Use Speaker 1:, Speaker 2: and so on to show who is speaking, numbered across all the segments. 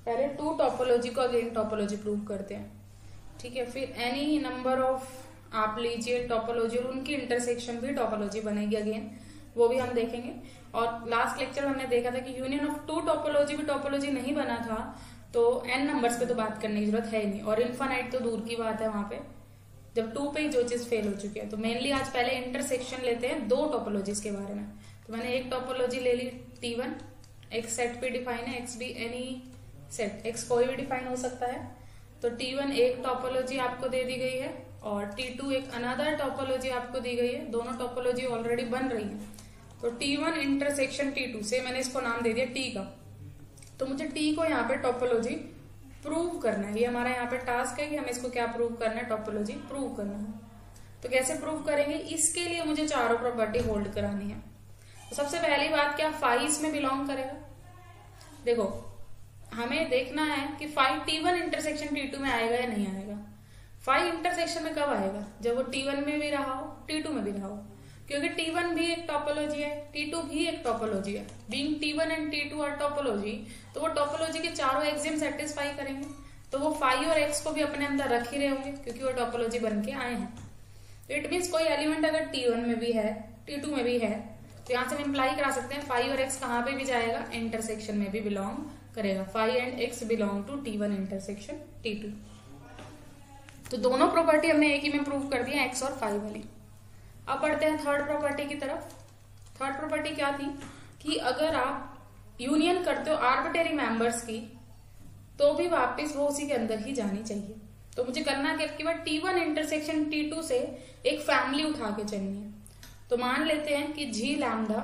Speaker 1: पहले to topology को again topology prove करते हैं, ठीक है। फिर एनी नंबर ऑफ आप लीजिए टोपोलॉजी और उनकी इंटरसेक्शन भी टोपोलॉजी बनेगी अगेन, वो भी हम देखेंगे। और लास्ट लेक्चर हमने देखा था कि यूनियन ऑफ टू टोपोलॉजी भी टोपोलॉजी नहीं बना था, तो एन नंबर्स पे तो बात करने की जरूरत है ही नहीं, और इनफाइनाइट तो दूर की बात है वहां पे, जब टू पे ही जो चीज फेल हो चुकी है। तो मेनली आज पहले इंटरसेक्शन लेते हैं दो टोपोलॉजीज के बारे में। तो मैंने एक टोपोलॉजी ले ली T1, एक सेट पे डिफाइन है, एक्स भी एनी सेट, एक्स कोई भी डिफाइन हो सकता है। तो T1 एक टोपोलॉजी आपको दे दी गई है और T2 एक अनदर टोपोलॉजी आपको दी गई है। दोनों टोपोलॉजी ऑलरेडी बन रही है। तो T1 इंटरसेक्शन T2 से मैंने इसको नाम दे दिया T का। तो मुझे T को यहाँ पे टोपोलॉजी प्रूव करना है, ये हमारा यहाँ पे टास्क है कि हमें इसको क्या प्रूव करना है, टोपोलॉजी प्रूव करना है। तो कैसे प्रूव करेंगे, इसके लिए मुझे चारों प्रॉपर्टी होल्ड करानी है। तो सबसे पहली बात, क्या फाई इसमें बिलोंग करेगा। देखो हमें देखना है कि फाई T1 इंटरसेक्शन T2 में आएगा या नहीं आएगा। फाई इंटरसेक्शन में कब आएगा, जब वो T1 में भी रहा हो T2 में भी रहा हो, क्योंकि T1 भी एक टोपोलॉजी है, T2 भी एक टोपोलॉजी है। Being T1 and T2 are topology, तो वो टोपोलॉजी के चारों एक्सिम सेटिस्फाई करेंगे। तो वो फाई और एक्स को भी अपने अंदर रख ही रहे होंगे, क्योंकि वो टोपोलॉजी बन के आए हैं। तो इट मीन्स कोई एलिमेंट अगर T1 में भी है T2 में भी है, तो यहाँ से हम इम्प्लाई करा सकते हैं फाई और एक्स कहाँ पे भी जाएगा, इंटरसेक्शन में भी बिलोंग करेगा। Phi and x belong to T1 intersection T2। तो दोनों प्रॉपर्टी हमने एक ही में प्रूव कर दिया, एक्स और फाई वाली। अब बढ़ते हैं थर्ड प्रॉपर्टी की तरफ। थर्ड प्रॉपर्टी क्या थी कि अगर आप यूनियन करते हो आर्बिट्रेरी मेंबर्स की, तो भी वापस वो उसी के अंदर ही जानी चाहिए। तो मुझे करना क्या कि T1 इंटरसेक्शन T2 से एक फैमिली उठा के चलनी है। तो मान लेते हैं कि G lambda,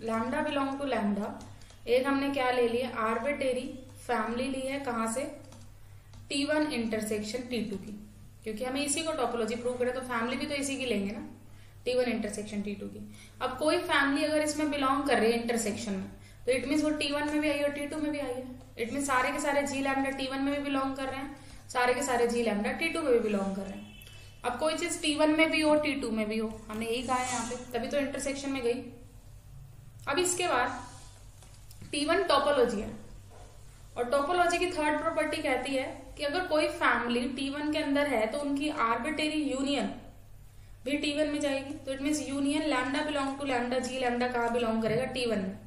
Speaker 1: lambda belong to lambda, एक हमने क्या ले लिया, आर्बिट्रेरी फैमिली ली है, कहां से, T1 इंटरसेक्शन T2 की, क्योंकि हमें इसी को टोपोलॉजी प्रूव करे तो फैमिली भी तो इसी की लेंगे ना, T1 इंटरसेक्शन T2 की। अब कोई फैमिली अगर इसमें बिलोंग कर रही है इंटरसेक्शन में, तो इट मीन वो T1 में भी आई है और T2 में भी आई है। इट मीन सारे के सारे जी लैम्डा T1 में भी बिलोंग कर रहे हैं, सारे के सारे जी लैम्डा T2 में भी बिलोंग कर रहे हैं। अब कोई चीज T1 में भी हो T2 में भी हो, हमने यही कहा है यहाँ पे, तभी तो इंटरसेक्शन में गई। अब इसके बाद T1 टोपोलॉजी है, और टोपोलॉजी की थर्ड प्रॉपर्टी कहती है कि अगर कोई फैमिली T1 के अंदर है तो उनकी आर्बिट्रेरी यूनियन भी T1 में जाएगी। तो it means union lambda belong to lambda, G lambda कहाँ बिलोंग करेगा, T1 में,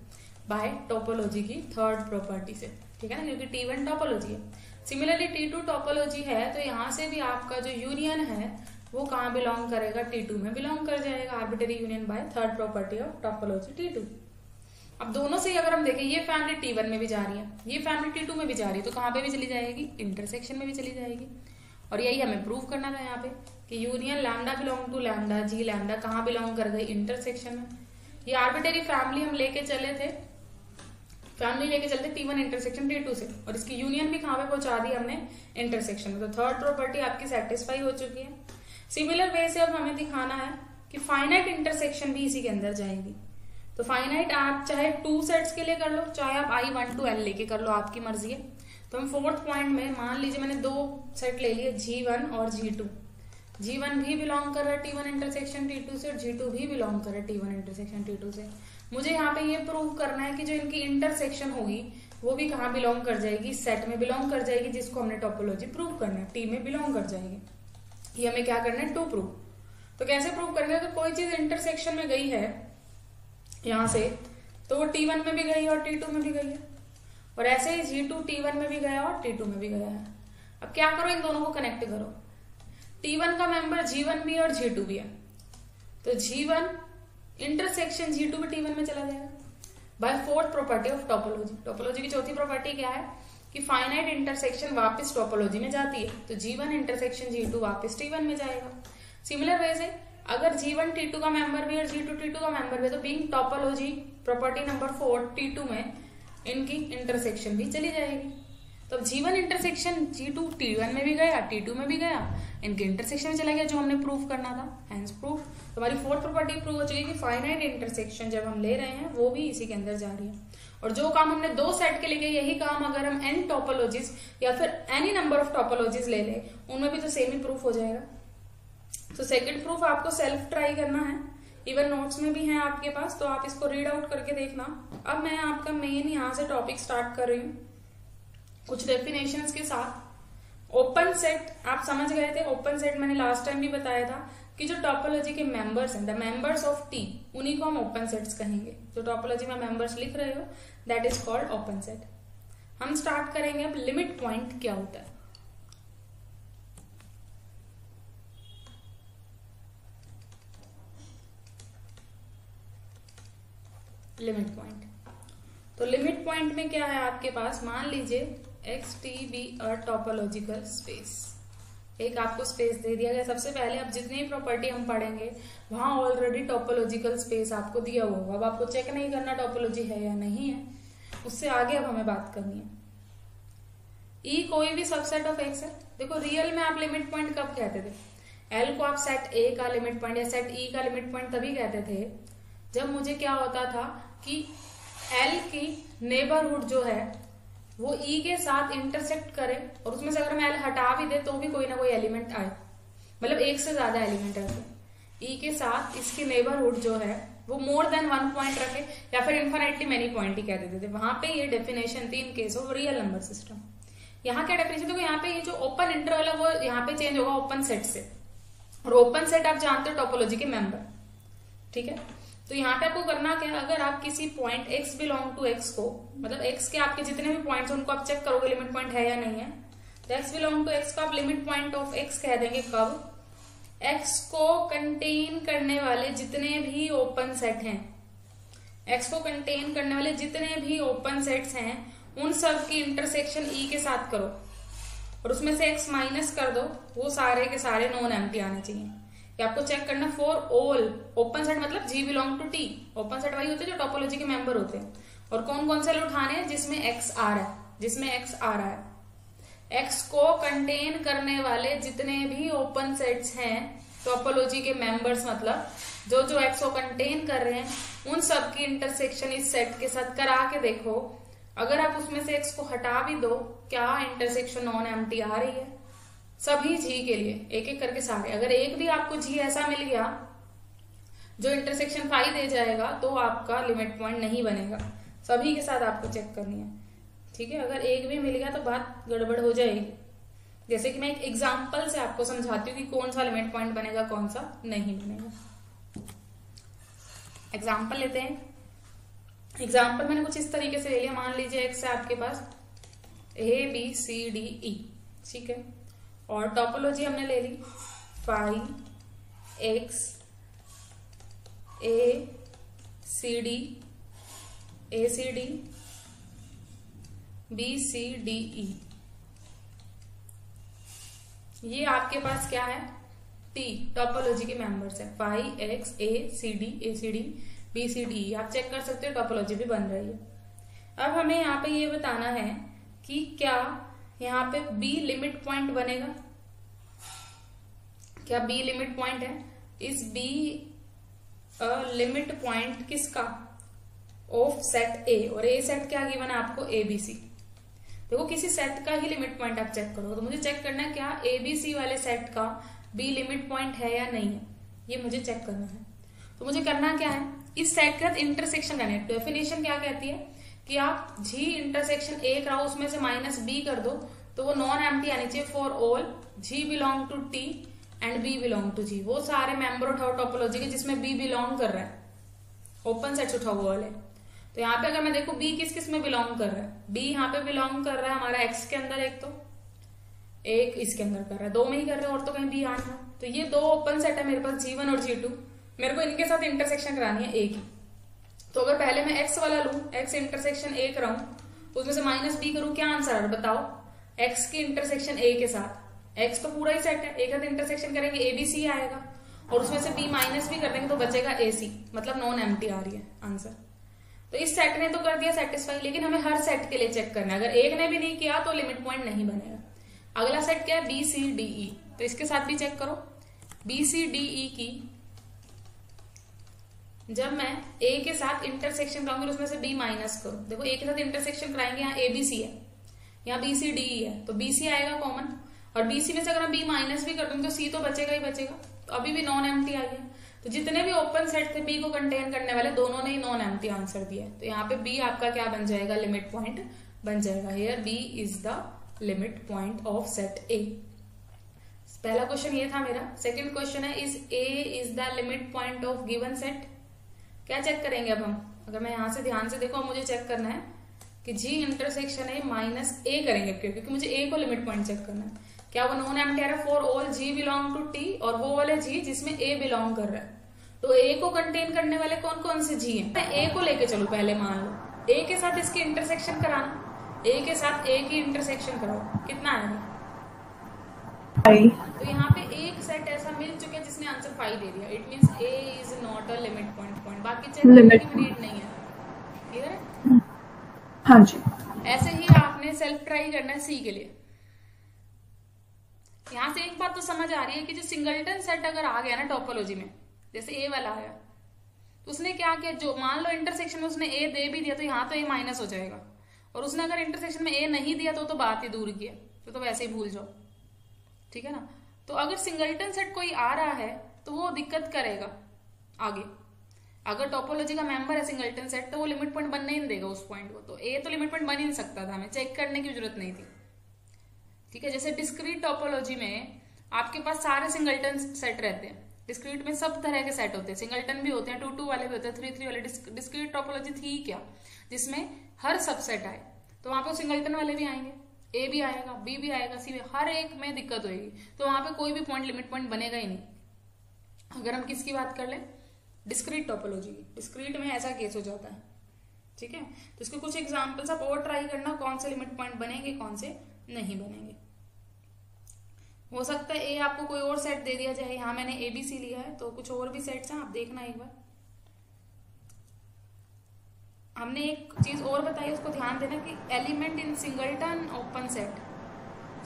Speaker 1: बाय टोपोलॉजी की थर्ड प्रॉपर्टी से, ठीक है ना, क्योंकि T1 टोपोलॉजी है। सिमिलरली T2 टोपोलॉजी है, तो यहाँ से भी आपका जो यूनियन है वो कहाँ बिलोंग करेगा, T2 में बिलोंग कर जाएगा, arbitrary union by third property of topology T2। अब दोनों से अगर हम देखें, ये फैमिली T1 में भी जा रही है, ये फैमिली T2 में भी जा रही है, तो कहाँ पे भी चली जाएगी, इंटरसेक्शन में भी चली जाएगी। और यही हमें प्रूव करना था यहाँ पे कि union lambda belong to lambda, G lambda कहाँ बिलोंग कर गई, इंटरसेक्शन में। ये आर्बिट्रेरी फैमिली हम लेके चले थे, फैमिली लेके चलते T1 इंटरसेक्शन T2 से, और इसकी यूनियन भी कहाँ पे पहुंचा दी हमने, इंटरसेक्शन में। तो थर्ड प्रॉपर्टी आपकी सेटिस्फाई हो चुकी है। सिमिलर वे से अब हमें दिखाना है कि फाइनाइट इंटरसेक्शन भी इसी के अंदर जाएगी। तो फाइनाइट आप चाहे 2 सेट्स के लिए कर लो, चाहे आप I1 to N लेके कर लो, आपकी मर्जी है। तो हम फोर्थ पॉइंट में मान लीजिए मैंने 2 सेट ले लिए, G1 और G2। G1 भी बिलोंग कर रहा है T1 इंटरसेक्शन T2 से, और G2 भी बिलोंग कर रहा है T1 इंटरसेक्शन T2 से। मुझे यहाँ पे ये प्रूव करना है कि जो इनकी इंटरसेक्शन होगी वो भी कहाँ बिलोंग कर जाएगी, सेट में बिलोंग कर जाएगी, जिसको हमने टोपोलॉजी प्रूव करना है, T में बिलोंग कर जाएगी। ये हमें क्या करना है, टू प्रूव। तो कैसे प्रूव करेंगे, अगर कोई चीज इंटरसेक्शन में गई है यहाँ से, तो वो T1 में भी गई है और T2 में भी गई है, और ऐसे ही G2 T1 में भी गया और T2 में भी गया है। अब क्या करो, इन दोनों को कनेक्ट करो। T1 का मेंबर G1 भी और G2 भी है, तो G1 इंटरसेक्शन G2 भी T1 में चला जाएगा by fourth property of topology. Topology की चौथी प्रॉपर्टी क्या है कि फाइनाइट इंटरसेक्शन वापस टोपोलॉजी में जाती है, तो G1 इंटरसेक्शन G2 वापस T1 में जाएगा। सिमिलर वे से अगर G1 T2 का मेंबर भी और G2 T2 का मेंबर भी, तो being topology property number 4 T2 में इनकी इंटरसेक्शन भी चली जाएगी। तो G1 इंटरसेक्शन G2 T1 में भी गया, T2 में भी गया, इनके इंटरसेक्शन में चला गया, जो हमने प्रूव करना था, हेंस प्रूफ। तो हमारी फोर्थ प्रॉपर्टी प्रूव हो चुकी है कि फाइनाइट इंटरसेक्शन जब हम ले रहे हैं वो भी इसी के अंदर जा रही है। और जो काम हमने 2 सेट के लिए किया, यही काम अगर हम n टोपोलॉजीज या फिर एनी नंबर ऑफ टोपोलॉजीज ले लें, उनमें भी तो सेम ही प्रूफ हो जाएगा। तो सेकंड प्रूफ आपको सेल्फ ट्राई करना है, इवन नोट्स में भी है आपके पास, तो आप इसको रीड आउट करके देखना। अब मैं आपका मेन यहाँ से टॉपिक स्टार्ट कर रही हूँ। कुछ डेफिनेशंस के साथ। ओपन सेट आप समझ गए थे। ओपन सेट मैंने लास्ट टाइम भी बताया था कि जो टॉपोलॉजी के मेंबर्स हैं, द मेंबर्स ऑफ टी, उन्हीं को हम ओपन सेट्स कहेंगे। जो टॉपोलॉजी में मेंबर्स लिख रहे हो that is called open set. हम स्टार्ट करेंगे अब लिमिट पॉइंट क्या होता है। लिमिट पॉइंट, तो लिमिट पॉइंट में क्या है आपके पास, मान लीजिए x T be a topological space. एक आपको स्पेस दे दिया गया। सबसे पहले अब जितनी प्रॉपर्टी हम पढ़ेंगे वहां ऑलरेडी टॉपोलॉजिकल स्पेस आपको दिया हुआ होगा। अब आपको चेक नहीं करना टॉपोलॉजी है या नहीं है, उससे आगे अब हमें बात करनी है। ई कोई भी सबसेट ऑफ एक्स है। देखो रियल में आप लिमिट पॉइंट कब कहते थे, एल को आप सेट ए का लिमिट पॉइंट या सेट ई का लिमिट पॉइंट तभी कहते थे जब मुझे क्या होता था कि एल की नेबरहुड जो है वो ई के साथ इंटरसेक्ट करे और उसमें से अगर मैं एल हटा भी दे तो भी कोई ना कोई एलिमेंट आए, मतलब एक से ज्यादा एलिमेंट रखे। ई के साथ इसकी नेबरहुड जो है वो मोर देन 1 पॉइंट रखे या फिर इन्फिनिटली मेनी पॉइंट ही कह देते थे। वहां पे ये डेफिनेशन थी in case of real number system. यहाँ क्या डेफिनेशन, देखो यहाँ पे ये जो ओपन इंटरवल है वो यहाँ पे चेंज होगा ओपन सेट से, और ओपन सेट आप जानते हो टोपोलॉजी के मेंबर, ठीक है। तो यहाँ पे आपको करना क्या है, अगर आप किसी point x belong to x को, मतलब x के आपके जितने भी पॉइंट्स हैं उनको आप चेक करोगे लिमिट पॉइंट है या नहीं है, तो x बिलोंग टू x को आप लिमिट पॉइंट ऑफ x कह देंगे कब, x को कंटेन करने वाले जितने भी ओपन सेट हैं, x को कंटेन करने वाले जितने भी ओपन सेट्स हैं उन सब की इंटरसेक्शन e के साथ करो और उसमें से x माइनस कर दो, वो सारे के सारे नॉन एम्प्टी आने चाहिए। ये आपको चेक करना फॉर ऑल ओपन सेट, मतलब G belong to T. Open set वही होते हैं जो टोपोलॉजी के मेंबर होते हैं। और कौन कौन से उठाने हैं, जिसमें x आ रहा है, जिसमें x आ रहा है। x को कंटेन करने वाले जितने भी ओपन सेट्स हैं टोपोलॉजी के मेंबर्स, मतलब जो जो x को कंटेन कर रहे हैं उन सब की इंटरसेक्शन इस सेट के साथ करा के देखो। अगर आप उसमें से x को हटा भी दो, क्या इंटरसेक्शन नॉन एम्प्टी आ रही है सभी जी के लिए, एक एक करके सारे। अगर एक भी आपको जी ऐसा मिल गया जो इंटरसेक्शन फाई दे जाएगा तो आपका लिमिट पॉइंट नहीं बनेगा। सभी के साथ आपको चेक करनी है, ठीक है। अगर एक भी मिल गया तो बात गड़बड़ हो जाएगी। जैसे कि मैं एक एग्जांपल से आपको समझाती हूँ कि कौन सा लिमिट पॉइंट बनेगा कौन सा नहीं बनेगा। एग्जाम्पल लेते हैं। एग्जाम्पल मैंने कुछ इस तरीके से ले लिया। मान लीजिए एक्स है आपके पास ए बी सी डी ई, ठीक है, और टोपोलॉजी हमने ले ली phi X A C D B C D E. ये आपके पास क्या है, टी टोपोलॉजी के मेंबर्स है, phi X A C D B C D. आप चेक कर सकते हो टोपोलॉजी भी बन रही है। अब हमें यहाँ पे ये बताना है कि क्या यहाँ पे बी लिमिट पॉइंट बनेगा, क्या बी लिमिट पॉइंट है। इस बी लिमिट पॉइंट किसका, ऑफ सेट ए, और ए सेट क्या गिवन है आपको ए बी सी। देखो किसी सेट का ही लिमिट पॉइंट आप चेक करो, तो मुझे चेक करना है क्या ए बी सी वाले सेट का बी लिमिट पॉइंट है या नहीं है, ये मुझे चेक करना है। तो मुझे करना क्या है, इस सेट के साथ इंटरसेक्शन करना है। डेफिनेशन क्या कहती है कि आप जी इंटरसेक्शन ए कराओ, उसमें से माइनस बी कर दो तो वो नॉन एम्प्टी आनी चाहिए for all G belong to T and B belong to G. वो सारे मेंबर उठाओ टोपोलॉजी के जिसमें बी बिलोंग कर रहा है, ओपन सेट्स उठाओ वो वाले। तो यहाँ पे अगर मैं देखू बी किस किस में बिलोंग कर रहा है, बी यहाँ पे बिलोंग कर रहा है हमारा एक्स के अंदर, एक तो एक इसके अंदर कर रहा है, दो में ही कर रहे हैं और तो कहीं बी आना। तो ये दो ओपन सेट है मेरे पास G1 और G2, मेरे को इनके साथ इंटरसेक्शन करानी है ए की। तो अगर पहले मैं एक्स वाला लू, एक्स इंटरसेक्शन ए कराऊं, उसमें से माइनस बी करूं, क्या आंसर है बताओ। एक्स की इंटरसेक्शन ए के साथ, एक्स तो पूरा ही सेट है, एक साथ इंटरसेक्शन करेंगे ए बी सी आएगा और उसमें से बी माइनस भी कर देंगे तो बचेगा ए सी, मतलब नॉन एम्प्टी आ रही है आंसर। तो इस सेट ने तो कर दिया सेटिस्फाई, लेकिन हमें हर सेट के लिए चेक करना है। अगर एक ने भी नहीं किया तो लिमिट पॉइंट नहीं बनेगा। अगला सेट क्या है, बी सी डी ई, तो इसके साथ भी चेक करो। बी सी डी ई की जब मैं ए के साथ इंटरसेक्शन कराऊंगी उसमें से बी माइनस करो, देखो ए के साथ इंटरसेक्शन कराएंगे, यहाँ ए बी सी है, यहाँ बी सी डी ई है, तो बी सी आएगा कॉमन, और बी सी में से अगर हम बी माइनस भी कर दूंगे तो सी तो बचेगा ही बचेगा, तो अभी भी नॉन एम्प्टी आई है। तो जितने भी ओपन सेट थे बी को कंटेन करने वाले, दोनों ने ही नॉन एम्प्टी आंसर दिया है। तो यहाँ पे बी आपका क्या बन जाएगा, लिमिट पॉइंट बन जाएगा। Here B is the limit point of set A. पहला क्वेश्चन ये था मेरा। सेकंड क्वेश्चन है is A is the limit point of given set. क्या चेक करेंगे अब हम? अगर मैं यहां से ध्यान से देखो, मुझे चेक करना है कि जी इंटरसेक्शन है माइनस ए करेंगे, क्योंकि मुझे ए को लिमिट पॉइंट चेक करना है। क्या वो नॉन एम्प्टी है for all G belong to T, और वो वाले जी जिसमें ए बिलोंग कर रहा है। तो ए को कंटेन करने वाले कौन कौन से जी हैं? मैं ए को लेके चलू, पहले मान लो ए के साथ इसकी इंटरसेक्शन कराना, ए के साथ ए की इंटरसेक्शन कराओ, कितना आएगा? तो यहाँ पे एक सेट ऐसा मिल चुका है जिसने आंसर 5 दे दिया। It means A is not a limit point. बाकी चेक करने की नीड नहीं है। क्लियर है?
Speaker 2: हाँ जी।
Speaker 1: ऐसे ही आपने सेल्फ ट्राई करना है सी के लिए। यहां से एक बात तो समझ आ रही है कि जो सिंगलटन सेट अगर आ गया ना टोपोलॉजी में, जैसे ए वाला आया, तो उसने क्या किया, जो मान लो इंटरसेक्शन में उसने ए दे भी दिया तो यहाँ तो ए माइनस हो जाएगा, और उसने अगर इंटरसेक्शन में ए नहीं दिया तो बात ही दूर की है, तो वैसे ही भूल जाओ। ठीक है ना? तो अगर सिंगलटन सेट कोई आ रहा है तो वो दिक्कत करेगा आगे। अगर टोपोलॉजी का मेंबर है सिंगलटन सेट तो वो लिमिट पॉइंट बनने ही नहीं देगा उस पॉइंट को। तो ए तो लिमिट पॉइंट बन ही नहीं सकता था, हमें चेक करने की जरूरत नहीं थी। ठीक है? जैसे डिस्क्रीट टोपोलॉजी में आपके पास सारे सिंगलटन सेट रहते हैं। डिस्क्रीट में सब तरह के सेट होते हैं, सिंगलटन भी होते हैं, 2 वाले भी होते हैं, 3 वाले। डिस्क्रीट टोपोलॉजी थी क्या? जिसमें हर सबसेट आए, तो वहां पे सिंगलटन वाले भी आएंगे, ए भी आएगा, बी भी आएगा, सी भी, हर एक में दिक्कत होगी। तो वहां पे कोई भी पॉइंट लिमिट पॉइंट बनेगा ही नहीं। अगर हम किसकी बात कर ले, डिस्क्रीट टोपोलॉजी की, डिस्क्रीट में ऐसा केस हो जाता है। ठीक है? तो इसके कुछ एग्जांपल्स आप और ट्राई करना, कौन से लिमिट पॉइंट बनेंगे, कौन से नहीं बनेंगे। हो सकता है ए आपको कोई और सेट दे दिया जाए। यहाँ मैंने ए बी सी लिया है, तो कुछ और भी सेट्स हैं, आप देखना एक बार। हमने एक चीज और बताई, उसको ध्यान देना कि element in singleton open set,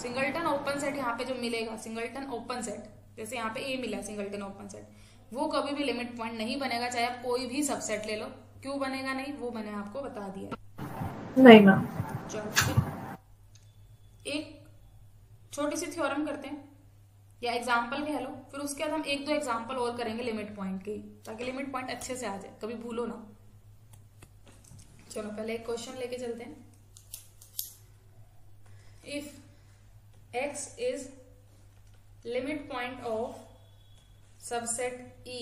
Speaker 1: singleton open set यहाँ पे जो मिलेगा, सिंगलटन ओपन सेट, जैसे यहाँ पे ए मिला सिंगलटन ओपन सेट, वो कभी भी लिमिट पॉइंट नहीं बनेगा, चाहे आप कोई भी सबसेट ले लो। क्यों बनेगा नहीं, वो मैंने आपको बता दिया।
Speaker 2: नहीं मैम।
Speaker 1: चलो एक छोटी सी थ्योरम करते हैं या एग्जाम्पल कह लो, फिर उसके बाद हम 1-2 एग्जाम्पल और करेंगे लिमिट पॉइंट के, ताकि लिमिट पॉइंट अच्छे से आ जाए, कभी भूलो ना। चलो पहले एक क्वेश्चन लेके चलते हैं। If x is limit point of subset E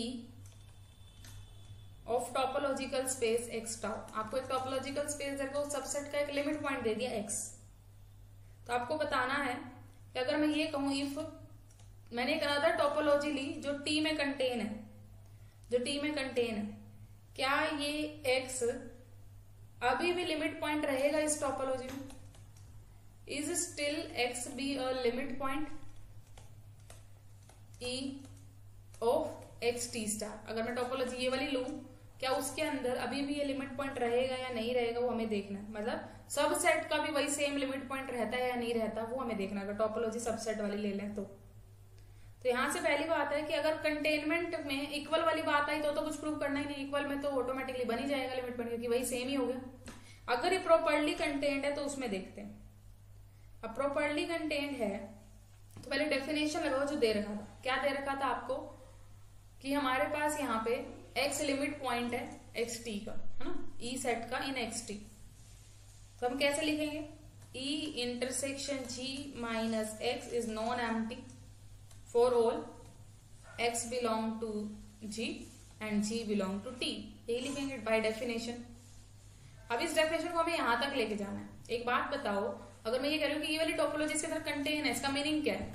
Speaker 1: of topological space x tau. आपको एक टोपोलॉजिकल स्पेस देखो, सबसेट का एक लिमिट पॉइंट दे दिया x। तो आपको बताना है कि अगर मैं ये कहूं इफ, मैंने एक अनदर टोपोलॉजी ली जो T में कंटेन है, जो T में कंटेन है, क्या ये x अभी भी लिमिट पॉइंट रहेगा इस टोपोलॉजी में? Is still x be a limit point E of x t star. अगर मैं टोपोलॉजी ये वाली लूं, क्या उसके अंदर अभी भी ये लिमिट पॉइंट रहेगा या नहीं रहेगा, वो हमें देखना है। मतलब सब सेट का भी वही सेम लिमिट पॉइंट रहता है या नहीं रहता, वो हमें देखना है। अगर टोपोलॉजी सबसेट वाली ले लें तो यहां से पहली बात है कि अगर कंटेनमेंट में इक्वल वाली बात आई तो कुछ प्रूव करना ही नहीं, इक्वल में तो ऑटोमेटिकली बन ही जाएगा लिमिट पॉइंट, क्योंकि वही सेम ही हो गया। अगर ये प्रॉपर्ली कंटेन्ड है तो उसमें देखते हैं। अब प्रॉपर्ली कंटेन्ड है तो पहले डेफिनेशन लगाओ जो दे रखा था। क्या दे रखा था आपको कि हमारे पास यहाँ पे x लिमिट पॉइंट है एक्स टी का, है ना, ई सेट का इन एक्स टी। तो हम कैसे लिखेंगे, E intersection G minus x is non empty for all x belong to g and g belong to t। यही लिखेंगे बाय डेफिनेशन। अब इस डेफिनेशन को हमें यहां तक लेके जाना है। एक बात बताओ, अगर मैं ये कह रही हूँ कि ये वाली टोपोलॉजी इसके अंदर कंटेन है, इसका मीनिंग क्या है?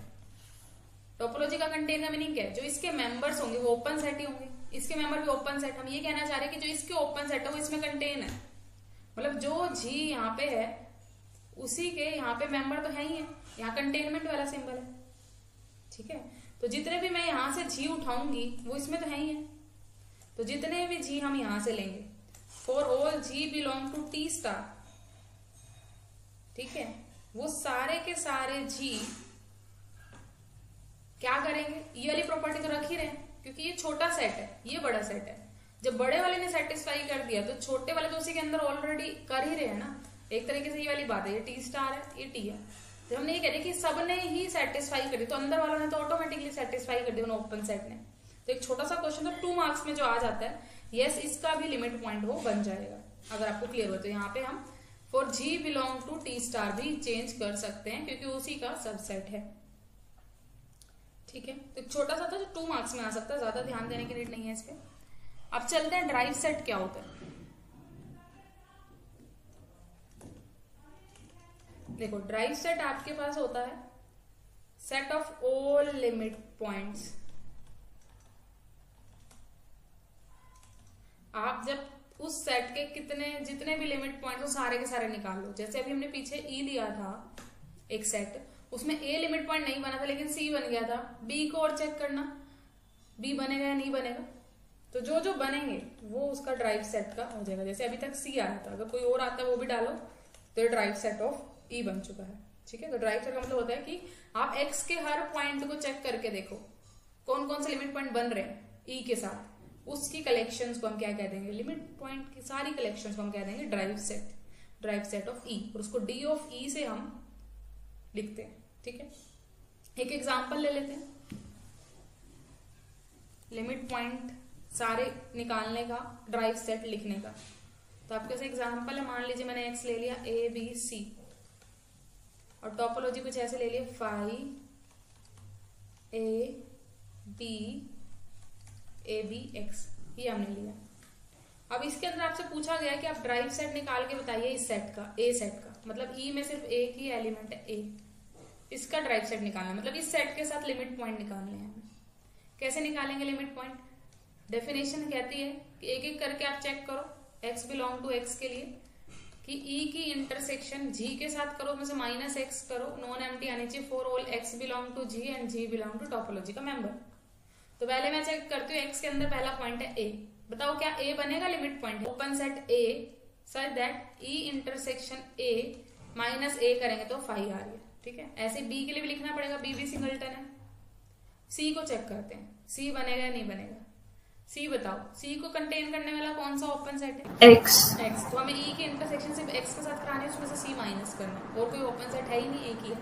Speaker 1: टोपोलॉजी का कंटेन का मीनिंग क्या है? जो इसके मेंबर्स होंगे वो ओपन सेट ही होंगे, इसके मेंबर भी ओपन सेट। हम ये कहना चाह रहे हैं कि जो इसके ओपन सेट है वो इसमें कंटेन है, मतलब जो जी यहाँ पे है उसी के यहाँ पे मेंबर तो है ही है, यहाँ कंटेनमेंट वाला सिंबल है। ठीक है? तो जितने भी मैं यहां से जी उठाऊंगी वो इसमें तो है ही है। तो जितने भी जी हम यहां से लेंगे for all G belong to T star, ठीक है, वो सारे के सारे जी क्या करेंगे, ये वाली प्रॉपर्टी तो रख ही रहे हैं, क्योंकि ये छोटा सेट है, ये बड़ा सेट है। जब बड़े वाले ने सेटिस्फाई कर दिया तो छोटे वाले तो उसी के अंदर ऑलरेडी कर ही रहे हैं ना। एक तरीके से ये वाली बात है, ये टी स्टार है, ये टी है। तो हमने ये कह रहे कि सबने ही सेटिस्फाई कर दी, तो अंदर वालों ने तो ऑटोमेटिकली सेटिस्फाई कर दी ओपन सेट ने। तो एक छोटा सा क्वेश्चन तो 2 मार्क्स में जो आ जाता है, यस इसका भी लिमिट पॉइंट वो बन जाएगा। अगर आपको क्लियर हो तो यहाँ पे हम for G belong to T star भी चेंज कर सकते हैं क्योंकि उसी का सबसेट है। ठीक है, तो छोटा सा था जो 2 मार्क्स में आ सकता है, ज्यादा ध्यान देने की नीड नहीं है इस पे। अब चलते हैं ड्राइव सेट क्या होता है। देखो ड्राइव सेट आपके पास होता है set of all limit points. आप जब उस सेट के जितने भी लिमिट पॉइंट्स हो सारे के सारे निकाल लो। जैसे अभी हमने पीछे ई लिया था एक सेट, उसमें ए लिमिट पॉइंट नहीं बना था लेकिन सी बन गया था। बी को और चेक करना, बी बनेगा या नहीं बनेगा। तो जो जो बनेंगे वो उसका ड्राइव सेट का हो जाएगा। जैसे अभी तक सी आया था, अगर कोई और आता है वो भी डालो तो ड्राइव सेट ऑफ ई बन चुका है। ठीक है, तो ड्राइव सेट का मतलब होता है कि आप एक्स के हर पॉइंट को चेक करके देखो कौन कौन से लिमिट पॉइंट बन रहे हैं ई के साथ, उसकी कलेक्शंस को हम क्या कह देंगे, लिमिट पॉइंट की सारी कलेक्शंस को हम कह देंगे ड्राइव सेट ऑफ ई, और उसको डी ऑफ ई से हम लिखते हैं। ठीक है, एक एग्जांपल ले लेते हैं लिमिट पॉइंट सारे निकालने का, ड्राइव सेट लिखने का। तो आपके पास एग्जांपल है, मान लीजिए मैंने एक्स ले लिया ए बी सी और टोपोलॉजी कुछ ऐसे ले लिया 5 A B A B X, ये हमने लिया। अब इसके अंदर आपसे पूछा गया कि आप ड्राइव सेट निकाल के बताइए इस सेट का, ए सेट का, मतलब ई में सिर्फ एक ही एलिमेंट है ए, इसका ड्राइव सेट निकालना, मतलब इस सेट के साथ लिमिट पॉइंट निकालने हैं। कैसे निकालेंगे लिमिट पॉइंट? डेफिनेशन कहती है कि एक एक करके आप चेक करो x बिलोंग टू x के लिए कि e की इंटरसेक्शन g के साथ करो, उसमें से माइनस x करो, नॉन एम्प्टी आनी चाहिए for all x belong to g and g belong to topology का मेंबर। तो पहले मैं चेक करती हूँ x के अंदर पहला पॉइंट है a, बताओ क्या a बनेगा limit point? Open set a such that e intersection a minus a करेंगे तो 5 आ रही है। ठीक है, ऐसे b के लिए भी लिखना पड़ेगा, b भी सिंगलटन है। c को चेक करते हैं, c बनेगा या नहीं बनेगा। सी बताओ, सी को कंटेन करने वाला कौन सा ओपन सेट है?
Speaker 2: एक्स।
Speaker 1: तो हमें ई की इंटरसेक्शन सिर्फ एक्स के साथ करानी है, उसमें से सी माइनस करना है, और कोई ओपन सेट है ही नहीं, एक ही है।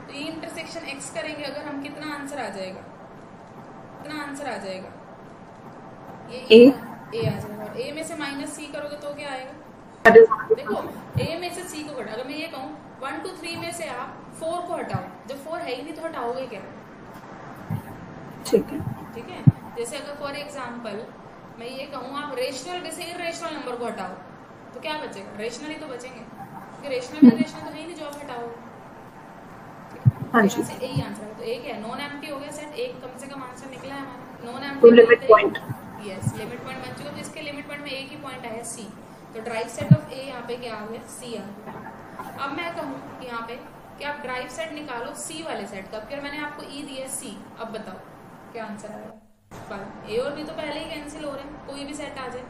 Speaker 1: तो ई इंटरसेक्शन एक्स करेंगे अगर हम, कितना आंसर आ जाएगा? कितना आंसर आ जाएगा? ये ए आ जाएगा। और ए में से माइनस सी करोगे तो क्या आएगा? देखो ए में से सी को हटा, अगर मैं ये कहूँ 1 2 3 में से आप 4 को हटाओ, जब 4 है ही नहीं तो हटाओगे क्या? ठीक है, जैसे अगर फॉर एग्जाम्पल मैं ये कहूँ आप रेशनल में से इरेशनल नंबर को हटाओ तो क्या बचेगा? रेशनल ही तो बचेंगे, क्योंकि रेशनल में रेशनल तो है ही नहीं जो आप हटाओगे। हाँ जी, से यही आंसर है। तो एक है नॉन एम्प्टी हो गया सेट, एक कम से कम आंसर निकला है हमारा non empty limit point. Yes, limit point बन चुका है, तो इसके लिमिट पॉइंट में एक ही पॉइंट आया सी, तो ड्राइव सेट ऑफ ए यहाँ पे क्या आ गया? सी आ गया। अब मैं कहूँ यहाँ पे कि आप ड्राइव सेट निकालो सी वाले सेट का, फिर मैंने आपको ई दिया सी, अब बताओ क्या आंसर आएगा? 5। ए और बी तो पहले ही कैंसिल हो रहे हैं, कोई भी सेट आ जाए,